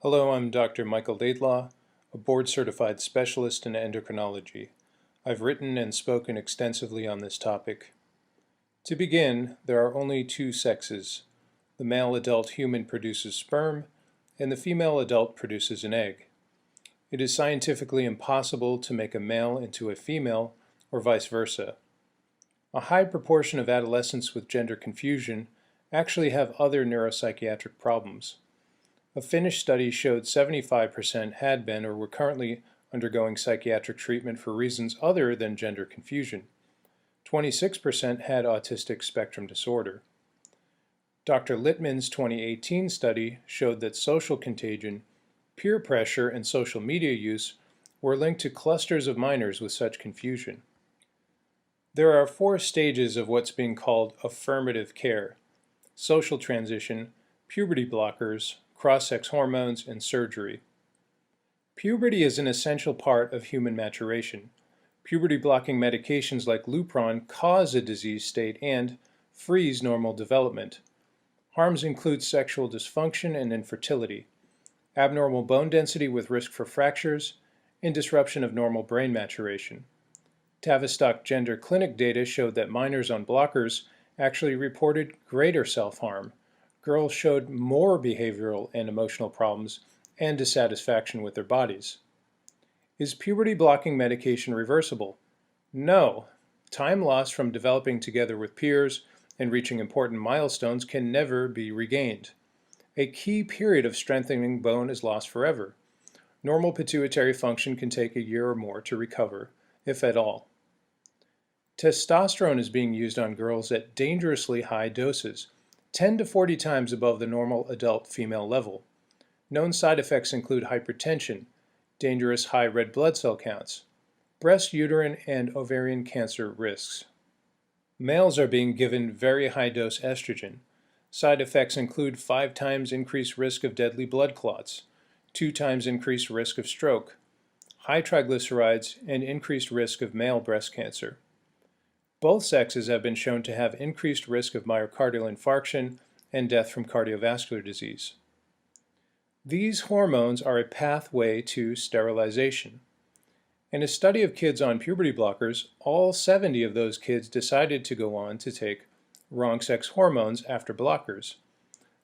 Hello, I'm Dr. Michael Laidlaw, a board-certified specialist in endocrinology. I've written and spoken extensively on this topic. To begin, there are only two sexes. The male adult human produces sperm, and the female adult produces an egg. It is scientifically impossible to make a male into a female, or vice versa. A high proportion of adolescents with gender confusion actually have other neuropsychiatric problems. A Finnish study showed 75% had been or were currently undergoing psychiatric treatment for reasons other than gender confusion. 26% had autistic spectrum disorder. Dr. Littman's 2018 study showed that social contagion, peer pressure, and social media use were linked to clusters of minors with such confusion. There are 4 stages of what's being called affirmative care: social transition, puberty blockers, cross-sex hormones, and surgery. Puberty is an essential part of human maturation. Puberty-blocking medications like Lupron cause a disease state and freeze normal development. Harms include sexual dysfunction and infertility, abnormal bone density with risk for fractures, and disruption of normal brain maturation. Tavistock Gender Clinic data showed that minors on blockers actually reported greater self-harm. Girls showed more behavioral and emotional problems and dissatisfaction with their bodies. Is puberty-blocking medication reversible? No. Time lost from developing together with peers and reaching important milestones can never be regained. A key period of strengthening bone is lost forever. Normal pituitary function can take a year or more to recover, if at all. Testosterone is being used on girls at dangerously high doses, 10 to 40 times above the normal adult female level. Known side effects include hypertension, dangerous high red blood cell counts, breast, uterine, and ovarian cancer risks. Males are being given very high-dose estrogen. Side effects include 5 times increased risk of deadly blood clots, 2 times increased risk of stroke, high triglycerides, and increased risk of male breast cancer. Both sexes have been shown to have increased risk of myocardial infarction and death from cardiovascular disease. These hormones are a pathway to sterilization. In a study of kids on puberty blockers, all 70 of those kids decided to go on to take wrong-sex hormones after blockers.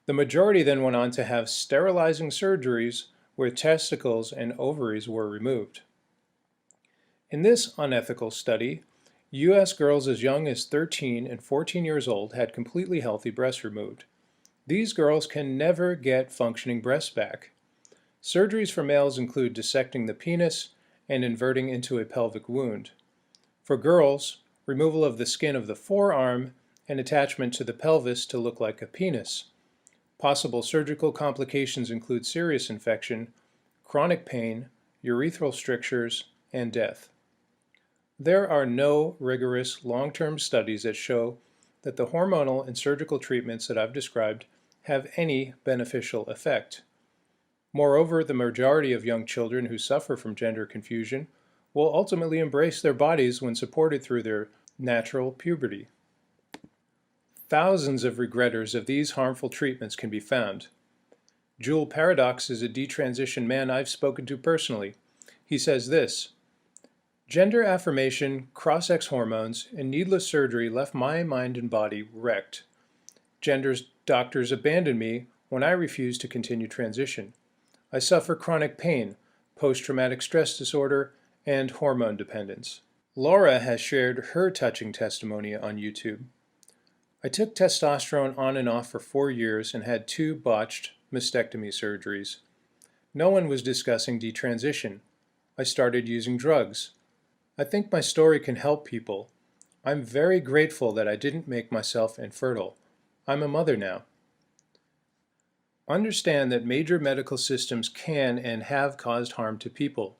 The majority then went on to have sterilizing surgeries where testicles and ovaries were removed. In this unethical study, U.S. girls as young as 13 and 14 years old had completely healthy breasts removed. These girls can never get functioning breasts back. Surgeries for males include dissecting the penis and inverting into a pelvic wound. For girls, removal of the skin of the forearm and attachment to the pelvis to look like a penis. Possible surgical complications include serious infection, chronic pain, urethral strictures, and death. There are no rigorous long-term studies that show that the hormonal and surgical treatments that I've described have any beneficial effect. Moreover, the majority of young children who suffer from gender confusion will ultimately embrace their bodies when supported through their natural puberty. Thousands of regretters of these harmful treatments can be found. Jewel Paradox is a detransitioned man I've spoken to personally. He says this: "Gender affirmation, cross-sex hormones, and needless surgery left my mind and body wrecked. Gender's doctors abandoned me when I refused to continue transition. I suffer chronic pain, post-traumatic stress disorder, and hormone dependence." Laura has shared her touching testimony on YouTube. "I took testosterone on and off for 4 years and had 2 botched mastectomy surgeries. No one was discussing detransition. I started using drugs. I think my story can help people. I'm very grateful that I didn't make myself infertile. I'm a mother now." Understand that major medical systems can and have caused harm to people.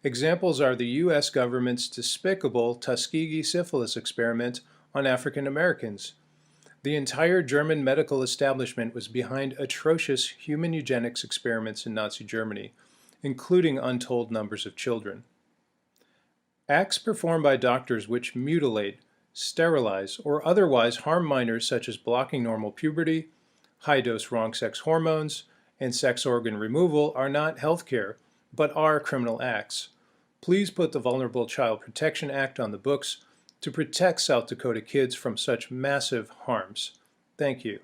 Examples are the U.S. government's despicable Tuskegee syphilis experiment on African Americans. The entire German medical establishment was behind atrocious human eugenics experiments in Nazi Germany, including untold numbers of children. Acts performed by doctors which mutilate, sterilize, or otherwise harm minors, such as blocking normal puberty, high-dose wrong-sex hormones, and sex organ removal are not healthcare, but are criminal acts. Please put the Vulnerable Child Protection Act on the books to protect South Dakota kids from such massive harms. Thank you.